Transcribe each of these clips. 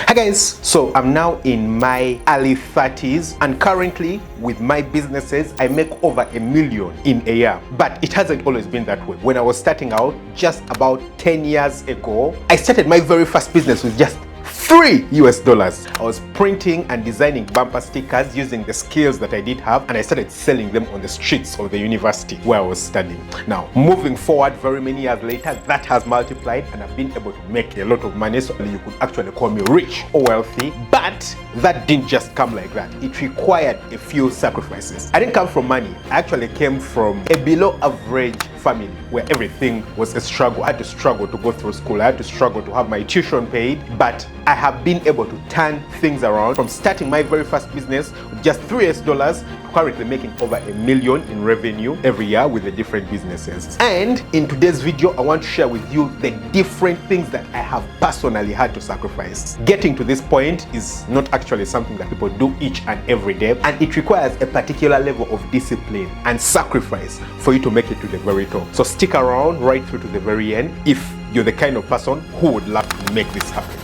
Hi guys, so I'm now in my early 30s and currently with my businesses I make over $1 million in a year. But it hasn't always been that way. When I was starting out just about 10 years ago, I started my very first business with just $3. I was printing and designing bumper stickers using the skills that I did have, and I started selling them on the streets of the university where I was studying. Now, moving forward very many years later, that has multiplied and I've been able to make a lot of money, so you could actually call me rich or wealthy. But that didn't just come like that. It required a few sacrifices. I didn't come from money. I actually came from a below average family where everything was a struggle. I had to struggle to go through school. I had to struggle to have my tuition paid, but I have been able to turn things around from starting my very first business with just $3 to currently making over $1 million in revenue every year with the different businesses. And in today's video, I want to share with you the different things that I have personally had to sacrifice. Getting to this point is not actually something that people do each and every day, and it requires a particular level of discipline and sacrifice for you to make it to the very top. So stick around right through to the very end if you're the kind of person who would love to make this happen.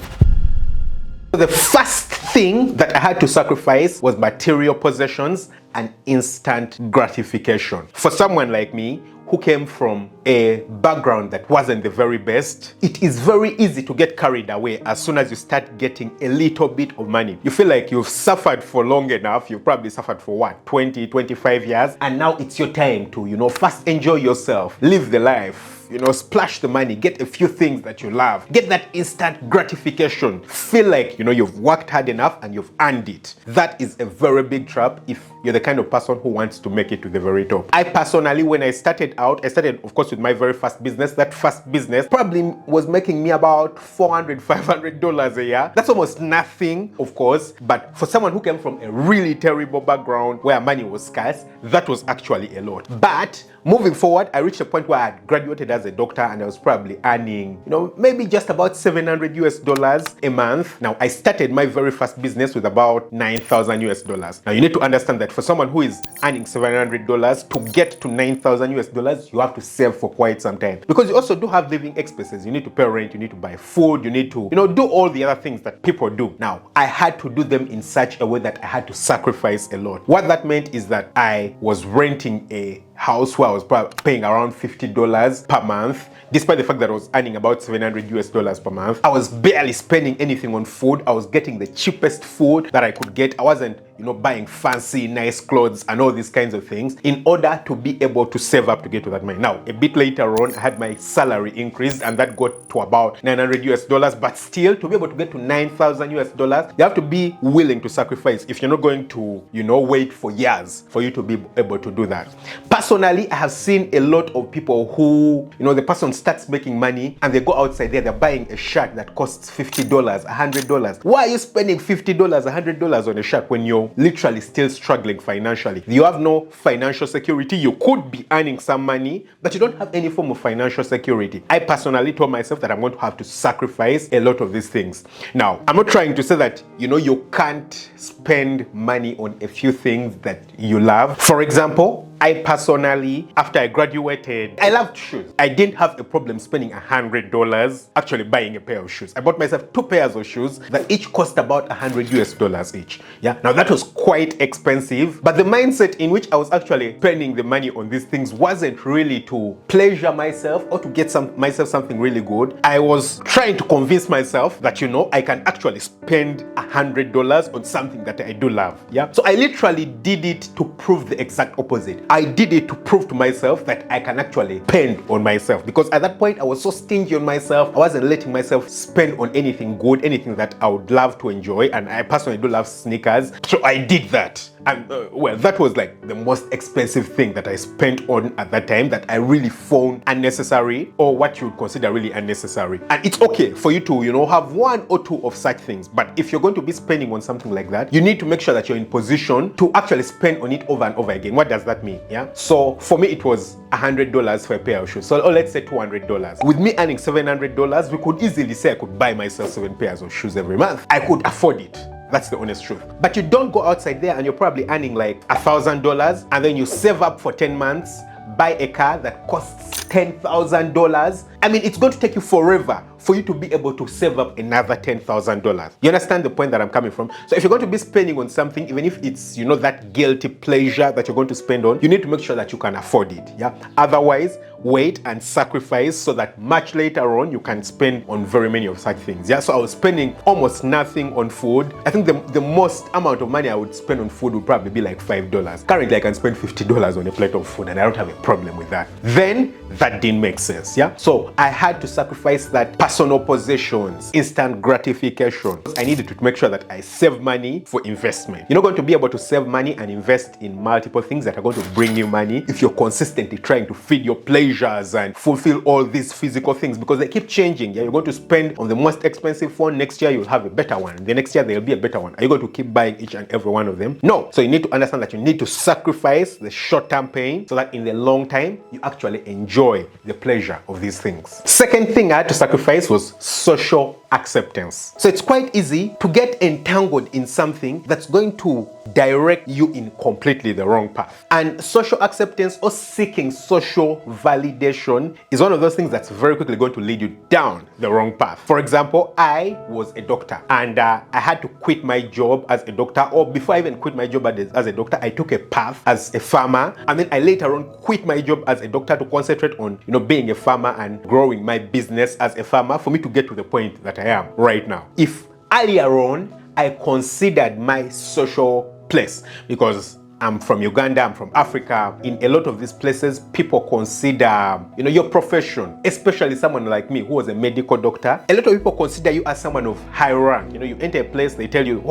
The first thing that I had to sacrifice was material possessions and instant gratification. For someone like me who came from a background that wasn't the very best, it is very easy to get carried away as soon as you start getting a little bit of money. You feel like you've suffered for long enough. You've probably suffered for what, 20, 25 years, and now it's your time to, first enjoy yourself, live the life, splash the money, get a few things that you love, get that instant gratification, feel like, you've worked hard enough and you've earned it. That is a very big trap if you're the kind of person who wants to make it to the very top. I personally, when I started out, I started, of course, with my very first business. That first business probably was making me about $400, $500 a year. That's almost nothing, of course, but for someone who came from a really terrible background where money was scarce, that was actually a lot. But moving forward, I reached a point where I had graduated as a doctor and I was probably earning, maybe just about $700 a month. Now, I started my very first business with about $9,000. Now, you need to understand that for someone who is earning $700 to get to $9,000, you have to save for quite some time, because you also do have living expenses. You need to pay rent, you need to buy food, you need to, do all the other things that people do. Now, I had to do them in such a way that I had to sacrifice a lot. What that meant is that I was renting a house where I was paying around $50 per month, despite the fact that I was earning about $700 per month. I was barely spending anything on food. I was getting the cheapest food that I could get. I wasn't, buying fancy, nice clothes and all these kinds of things in order to be able to save up to get to that money. Now, a bit later on, I had my salary increased and that got to about $900, but still, to be able to get to $9,000, you have to be willing to sacrifice if you're not going to, wait for years for you to be able to do that. Personally, I have seen a lot of people who, the person starts making money and they go outside there, they're buying a shirt that costs $50, $100. Why are you spending $50, $100 on a shirt when you're literally still struggling financially? You have no financial security. You could be earning some money, but you don't have any form of financial security. I personally told myself that I'm going to have to sacrifice a lot of these things. Now, I'm not trying to say that, you can't spend money on a few things that you love. For example, I personally, after I graduated, I loved shoes. I didn't have a problem spending $100 actually buying a pair of shoes. I bought myself 2 pairs of shoes that each cost about $100 each. Yeah, now that was quite expensive, but the mindset in which I was actually spending the money on these things wasn't really to pleasure myself or to get myself something really good. I was trying to convince myself that, I can actually spend $100 on something that I do love. Yeah, so I literally did it to prove the exact opposite. I did it to prove to myself that I can actually spend on myself, because at that point I was so stingy on myself. I wasn't letting myself spend on anything good, anything that I would love to enjoy, and I personally do love sneakers, so I did that. And that was like the most expensive thing that I spent on at that time that I really found unnecessary, or what you would consider really unnecessary. And it's okay for you to, have 1 or 2 of such things, but if you're going to be spending on something like that, you need to make sure that you're in position to actually spend on it over and over again. What does that mean? Yeah. So for me, it was $100 for a pair of shoes. So let's say $200. With me earning $700, we could easily say I could buy myself 7 pairs of shoes every month. I could afford it. That's the honest truth. But you don't go outside there and you're probably earning like $1,000 and then you save up for 10 months, buy a car that costs $10,000. I mean, it's going to take you forever for you to be able to save up another $10,000. You understand the point that I'm coming from? So if you're going to be spending on something, even if it's, that guilty pleasure that you're going to spend on, you need to make sure that you can afford it. Yeah. Otherwise, wait and sacrifice so that much later on you can spend on very many of such things. Yeah. So I was spending almost nothing on food. I think the most amount of money I would spend on food would probably be like $5. Currently, I can spend $50 on a plate of food, and I don't have a problem with that. Then that didn't make sense. Yeah. So I had to sacrifice that personal possessions, instant gratification. I needed to make sure that I save money for investment. You're not going to be able to save money and invest in multiple things that are going to bring you money if you're consistently trying to feed your pleasures and fulfill all these physical things, because they keep changing. Yeah, you're going to spend on the most expensive phone. Next year you'll have a better one. The next year there'll be a better one. Are you going to keep buying each and every one of them? No. So you need to understand that you need to sacrifice the short-term pain so that in the long time you actually enjoy the pleasure of these things. Second thing I had to sacrifice was social acceptance. So it's quite easy to get entangled in something that's going to direct you in completely the wrong path. And social acceptance, or seeking social validation, is one of those things that's very quickly going to lead you down the wrong path. For example, I was a doctor, and I had to quit my job as a doctor, or before I even quit my job as a doctor, I took a path as a farmer, and then I later on quit my job as a doctor to concentrate on being a farmer and growing my business as a farmer for me to get to the point that I am right now. If earlier on I considered my social place, because I'm from Uganda, I'm from Africa. In a lot of these places, people consider, your profession, especially someone like me who was a medical doctor. A lot of people consider you as someone of high rank. You enter a place, they tell you,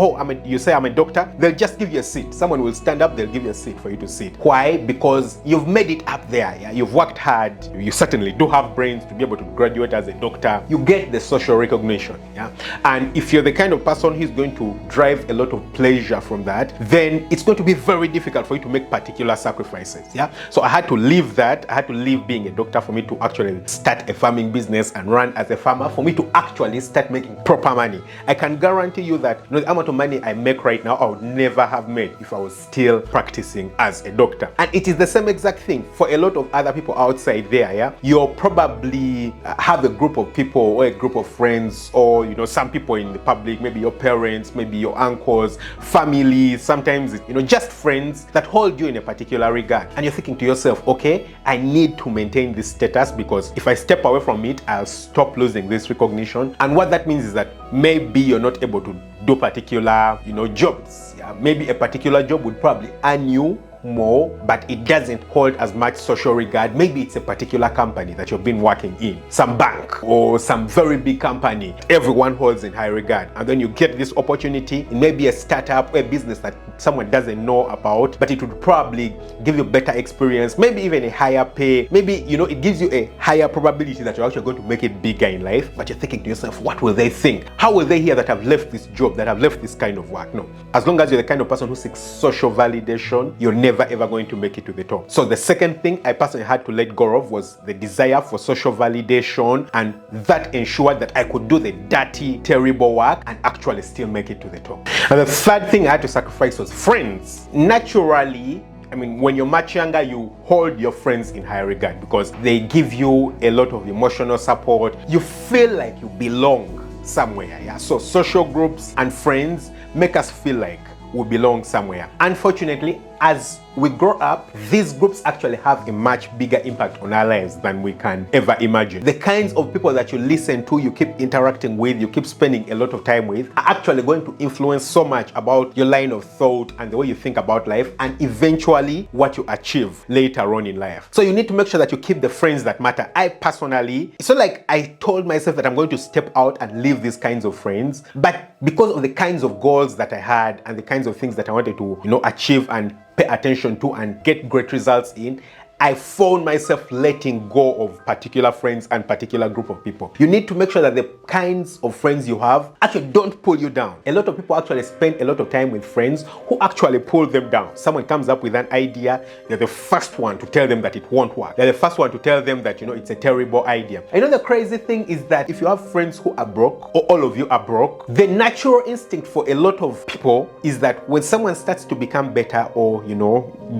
you say I'm a doctor, they'll just give you a seat. Someone will stand up, they'll give you a seat for you to sit. Why? Because you've made it up there. Yeah? You've worked hard. You certainly do have brains to be able to graduate as a doctor. You get the social recognition. Yeah? And if you're the kind of person who's going to drive a lot of pleasure from that, then it's going to be very difficult for you to make particular sacrifices. Yeah. So I had to leave that. I had to leave being a doctor for me to actually start a farming business and run as a farmer, for me to actually start making proper money. I can guarantee you that the amount of money I make right now, I would never have made if I was still practicing as a doctor. And it is the same exact thing for a lot of other people outside there. Yeah. You'll probably have a group of people or a group of friends, or some people in the public, maybe your parents, maybe your uncles, family, sometimes just friends that hold you in a particular regard, and you're thinking to yourself, okay, I need to maintain this status, because if I step away from it, I'll stop losing this recognition. And what that means is that maybe you're not able to do particular jobs. Yeah? Maybe a particular job would probably earn you more, but it doesn't hold as much social regard. Maybe it's a particular company that you've been working in, some bank or some very big company everyone holds in high regard, and then you get this opportunity in maybe a startup or a business that someone doesn't know about, but it would probably give you better experience, maybe even a higher pay, maybe it gives you a higher probability that you're actually going to make it bigger in life. But you're thinking to yourself, what will they think? How will they hear that I've left this job, that I've left this kind of work? No. As long as you're the kind of person who seeks social validation, you're never ever going to make it to the top. So the second thing I personally had to let go of was the desire for social validation, and that ensured that I could do the dirty, terrible work and actually still make it to the top. And the third thing I had to sacrifice was friends. Naturally, when you're much younger, you hold your friends in high regard because they give you a lot of emotional support. You feel like you belong somewhere. Yeah. So social groups and friends make us feel like we belong somewhere. Unfortunately, as we grow up, these groups actually have a much bigger impact on our lives than we can ever imagine. The kinds of people that you listen to, you keep interacting with, you keep spending a lot of time with, are actually going to influence so much about your line of thought and the way you think about life, and eventually what you achieve later on in life. So you need to make sure that you keep the friends that matter. I personally, it's not like I told myself that I'm going to step out and leave these kinds of friends, but because of the kinds of goals that I had and the kinds of things that I wanted to, achieve and pay attention to and get great results in, I found myself letting go of particular friends and particular group of people. You need to make sure that the kinds of friends you have actually don't pull you down. A lot of people actually spend a lot of time with friends who actually pull them down. Someone comes up with an idea, they're the first one to tell them that it won't work. They're the first one to tell them that, it's a terrible idea. The crazy thing is that if you have friends who are broke, or all of you are broke, the natural instinct for a lot of people is that when someone starts to become better or,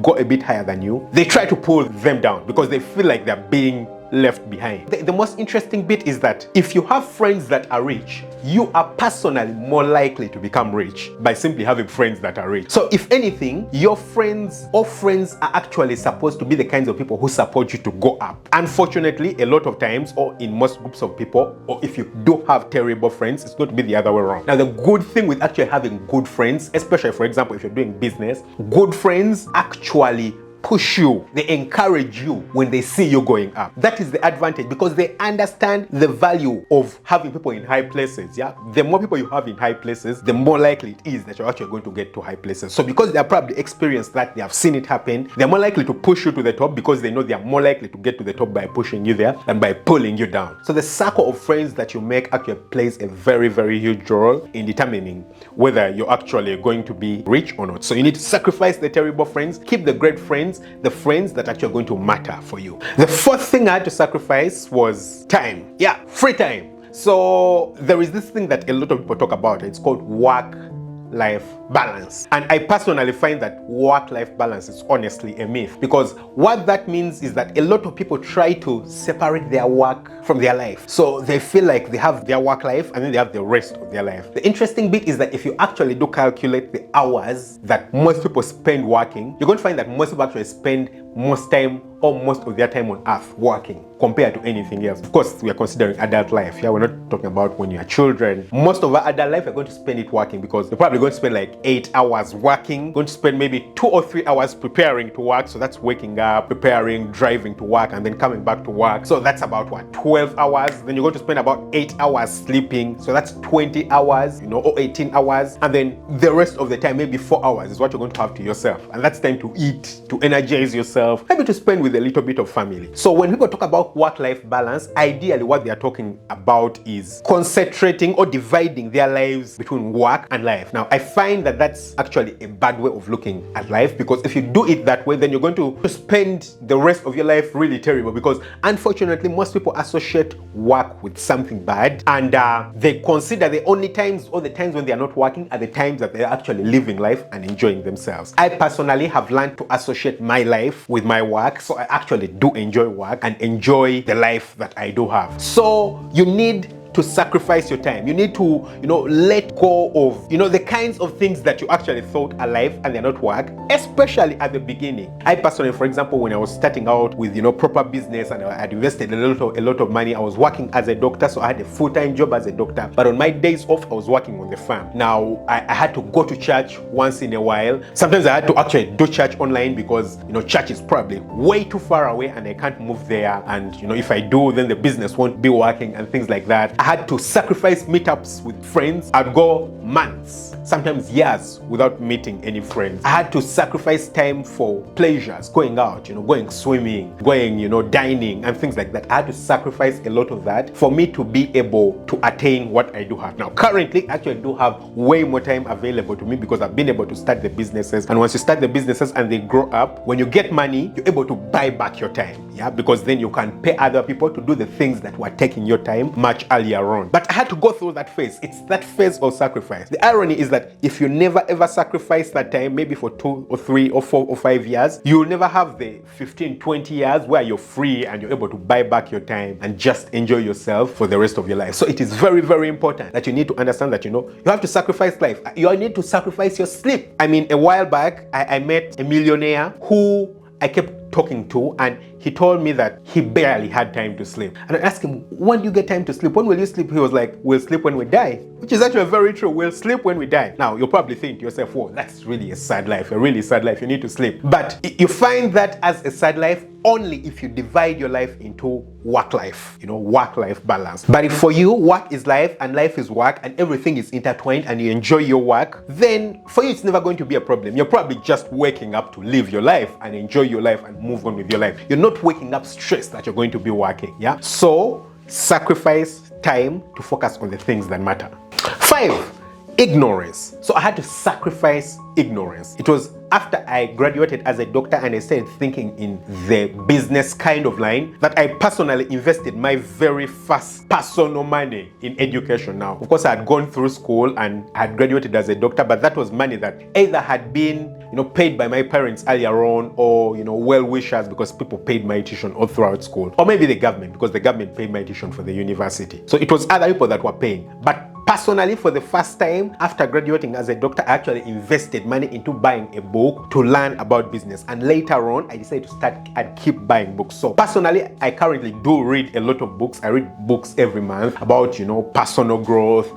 go a bit higher than you, they try to pull them down because they feel like they're being left behind. The most interesting bit is that if you have friends that are rich, you are personally more likely to become rich by simply having friends that are rich. So if anything, your friends or friends are actually supposed to be the kinds of people who support you to go up. Unfortunately, a lot of times, or in most groups of people, or if you do have terrible friends, it's going to be the other way around. Now, the good thing with actually having good friends, especially for example, if you're doing business, good friends actually push you, they encourage you when they see you going up. That is the advantage because they understand the value of having people in high places. Yeah, the more people you have in high places, the more likely it is that you're actually going to get to high places. So because they have probably experienced that, they have seen it happen, they're more likely to push you to the top because they know they are more likely to get to the top by pushing you there than by pulling you down. So the circle of friends that you make actually plays a very, very huge role in determining whether you're actually going to be rich or not. So you need to sacrifice the terrible friends, keep the great friends, the friends that actually are going to matter for you. The fourth thing I had to sacrifice was time. Yeah, free time. So there is this thing that a lot of people talk about. It's called work-life balance. And I personally find that work-life balance is honestly a myth because what that means is that a lot of people try to separate their work from their life. So they feel like they have their work life and then they have the rest of their life. The interesting bit is that if you actually do calculate the hours that most people spend working, you're going to find that most people actually spend most time or most of their time on earth working compared to anything else. Of course, we are considering adult life. Yeah, we're not talking about when you are children. Most of our adult life, we're going to spend it working because you're probably going to spend like 8 hours working, going to spend maybe 2 or 3 hours preparing to work. So that's waking up, preparing, driving to work, and then coming back to work. So that's about what, 12 hours. Then you're going to spend about 8 hours sleeping. So that's 20 hours, or 18 hours. And then the rest of the time, maybe 4 hours is what you're going to have to yourself. And that's time to eat, to energize yourself, maybe to spend with a little bit of family. So when people talk about work-life balance, ideally what they are talking about is concentrating or dividing their lives between work and life. Now, I find that that's actually a bad way of looking at life because if you do it that way, then you're going to spend the rest of your life really terrible because unfortunately, most people associate work with something bad and they consider the only times or the times when they are not working are the times that they're actually living life and enjoying themselves. I personally have learned to associate my life with my work, so I actually do enjoy work and enjoy the life that I do have. So you need to sacrifice your time. You need to, let go of, the kinds of things that you actually thought are life and they're not work, especially at the beginning. I personally, for example, when I was starting out with, proper business and I had invested a lot of money, I was working as a doctor, so I had a full-time job as a doctor. But on my days off, I was working on the farm. Now, I had to go to church once in a while. Sometimes I had to actually do church online because, church is probably way too far away and I can't move there. And, if I do, then the business won't be working and things like that. I had to sacrifice meetups with friends. I'd go months, sometimes years without meeting any friends. I had to sacrifice time for pleasures, going out, going swimming, going, dining and things like that. I had to sacrifice a lot of that for me to be able to attain what I do have. Now, currently, actually, I do have way more time available to me because I've been able to start the businesses. And once you start the businesses and they grow up, when you get money, you're able to buy back your time. Yeah, because then you can pay other people to do the things that were taking your time much earlier on. But I had to go through that phase. It's that phase of sacrifice. The irony is that if you never ever sacrifice that time, maybe for 2 or 3 or 4 or 5 years, you'll never have the 15, 20 years where you're free and you're able to buy back your time and just enjoy yourself for the rest of your life. So it is very, very important that you need to understand that, you have to sacrifice life. You need to sacrifice your sleep. I mean, a while back, I met a millionaire who I kept talking to, and he told me that he barely had time to sleep. And I asked him, when do you get time to sleep? When will you sleep? He was like, we'll sleep when we die, which is actually very true. We'll sleep when we die. Now, you'll probably think to yourself, whoa, that's really a sad life, a really sad life. You need to sleep. But you find that as a sad life only if you divide your life into work life, work-life balance. But if for you, work is life and life is work and everything is intertwined and you enjoy your work, then for you, it's never going to be a problem. You're probably just waking up to live your life and enjoy your life and move on with your life. You're not waking up stressed that you're going to be working. Yeah. So sacrifice time to focus on the things that matter. 5, ignorance. So I had to sacrifice ignorance. It was after I graduated as a doctor and I started thinking in the business kind of line that I personally invested my very first personal money in education. Now, of course, I had gone through school and I had graduated as a doctor, but that was money that either had been, paid by my parents earlier on, or, well-wishers because people paid my tuition all throughout school, or maybe the government because the government paid my tuition for the university. So it was other people that were paying. But personally, for the first time after graduating as a doctor, I actually invested money into buying a book to learn about business. And later on, I decided to start and keep buying books. So personally, I currently do read a lot of books. I read books every month about, personal growth,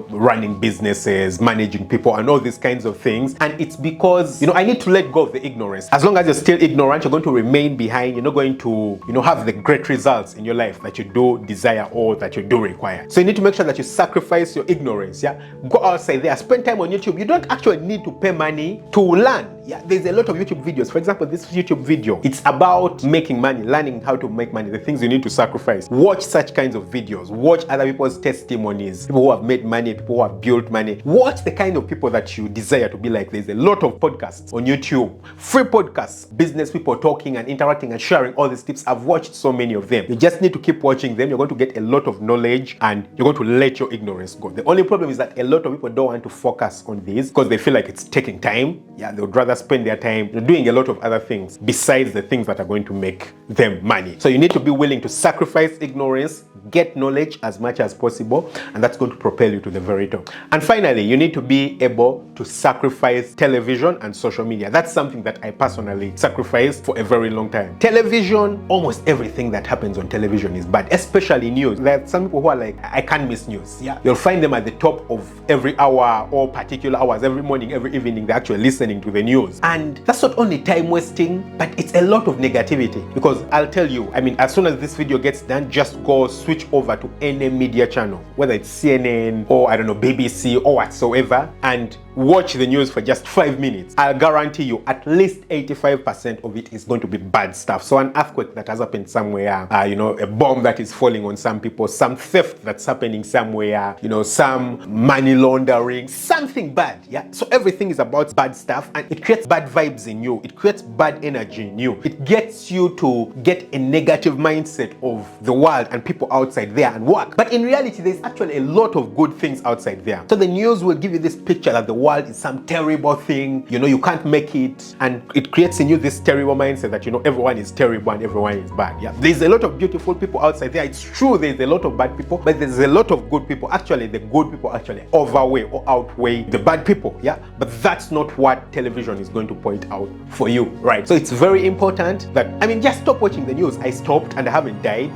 running businesses, managing people, and all these kinds of things. And it's because, I need to let go of the ignorance. As long as you're still ignorant, you're going to remain behind. You're not going to, have the great results in your life that you do desire or that you do require. So you need to make sure that you sacrifice your ignorance. Go outside there, spend time on YouTube. You don't actually need to pay money to learn. There's a lot of YouTube videos. For example, this YouTube video, it's about making money, learning how to make money, the things you need to sacrifice. Watch such kinds of videos. Watch other people's testimonies, people who have made money, people who have built money. Watch the kind of people that you desire to be like. There's a lot of podcasts on YouTube, free podcasts, business people talking and interacting and sharing all these tips. I've watched so many of them. You just need to keep watching them. You're going to get a lot of knowledge and you're going to let your ignorance go. The only problem is that a lot of people don't want to focus on this because they feel like it's taking time. They would rather spend their time doing a lot of other things besides the things that are going to make them money. So you need to be willing to sacrifice ignorance, get knowledge as much as possible, and that's going to propel you to the very top. And finally, you need to be able to sacrifice television and social media. That's something that I personally sacrificed for a very long time. Television, almost everything that happens on television is bad, especially news. There are some people who are like, I can't miss news. You'll find them at the top of every hour or particular hours, every morning, every evening, they're actually listening to the news. And that's not only time wasting, but it's a lot of negativity. Because I'll tell you, as soon as this video gets done, just go switch over to any media channel, whether it's CNN or BBC or whatsoever, and watch the news for just 5 minutes. I'll guarantee you at least 85% of it is going to be bad stuff. So an earthquake that has happened somewhere, a bomb that is falling on some people, some theft that's happening somewhere, some money laundering, something bad. So everything is about bad stuff, and it creates bad vibes in you. It creates bad energy in you. It gets you to get a negative mindset of the world and people outside there and work. But in reality, there's actually a lot of good things outside there. So the news will give you this picture that the world is some terrible thing, you can't make it, and it creates in you this terrible mindset that everyone is terrible and everyone is bad. There's a lot of beautiful people outside there. It's true there's a lot of bad people, but there's a lot of good people. Actually, the good people actually overweigh or outweigh the bad people. But that's not what television is going to point out for you, right? So it's very important that just stop watching the news. I stopped and I haven't died.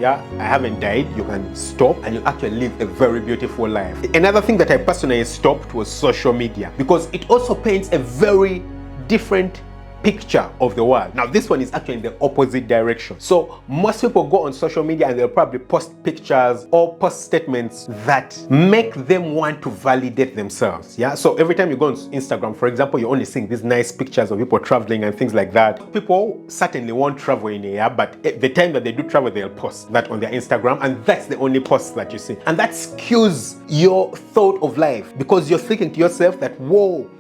I haven't died. You can stop and you actually live a very beautiful life. Another thing that I personally stopped was social media, because it also paints a very different picture of the world. Now this one is actually in the opposite direction. So most people go on social media and they'll probably post pictures or post statements that make them want to validate themselves. So every time you go on Instagram, for example, you're only seeing these nice pictures of people traveling and things like that. People certainly won't travel in a year, but at the time that they do travel, they'll post that on their Instagram, and that's the only post that you see. And that skews your thought of life, because you're thinking to yourself that, whoa,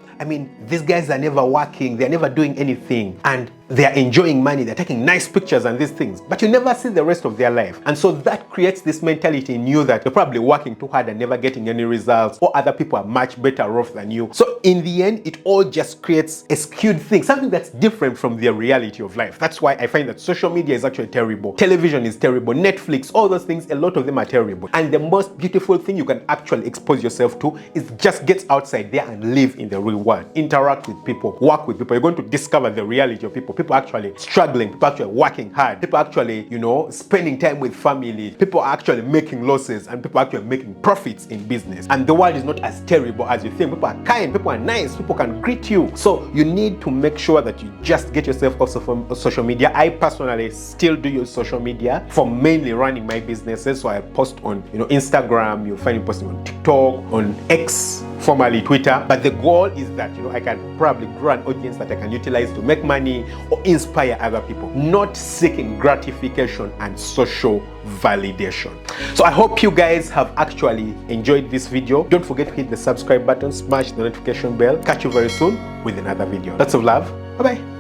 these guys are never working, they're never doing anything, and they're enjoying money, they're taking nice pictures and these things, but you never see the rest of their life. And so that creates this mentality in you that you're probably working too hard and never getting any results, or other people are much better off than you. So in the end, it all just creates a skewed thing, something that's different from the reality of life. That's why I find that social media is actually terrible. Television is terrible. Netflix, all those things, a lot of them are terrible. And the most beautiful thing you can actually expose yourself to is just get outside there and live in the real world. Interact with people, work with people. You're going to discover the reality of people. People actually struggling, people actually working hard, people actually, spending time with family, people are actually making losses, and people are actually making profits in business. And the world is not as terrible as you think. People are kind, people are nice, people can greet you. So you need to make sure that you just get yourself off of social media. I personally still do use social media for mainly running my businesses. So I post on, Instagram, you'll find me posting on TikTok, on X, formerly Twitter. But the goal is that, I can probably grow an audience that I can utilize to make money or inspire other people, not seeking gratification and social validation. So I hope you guys have actually enjoyed this video. Don't forget to hit the subscribe button, smash the notification bell. Catch you very soon with another video. Lots of love. Bye-bye.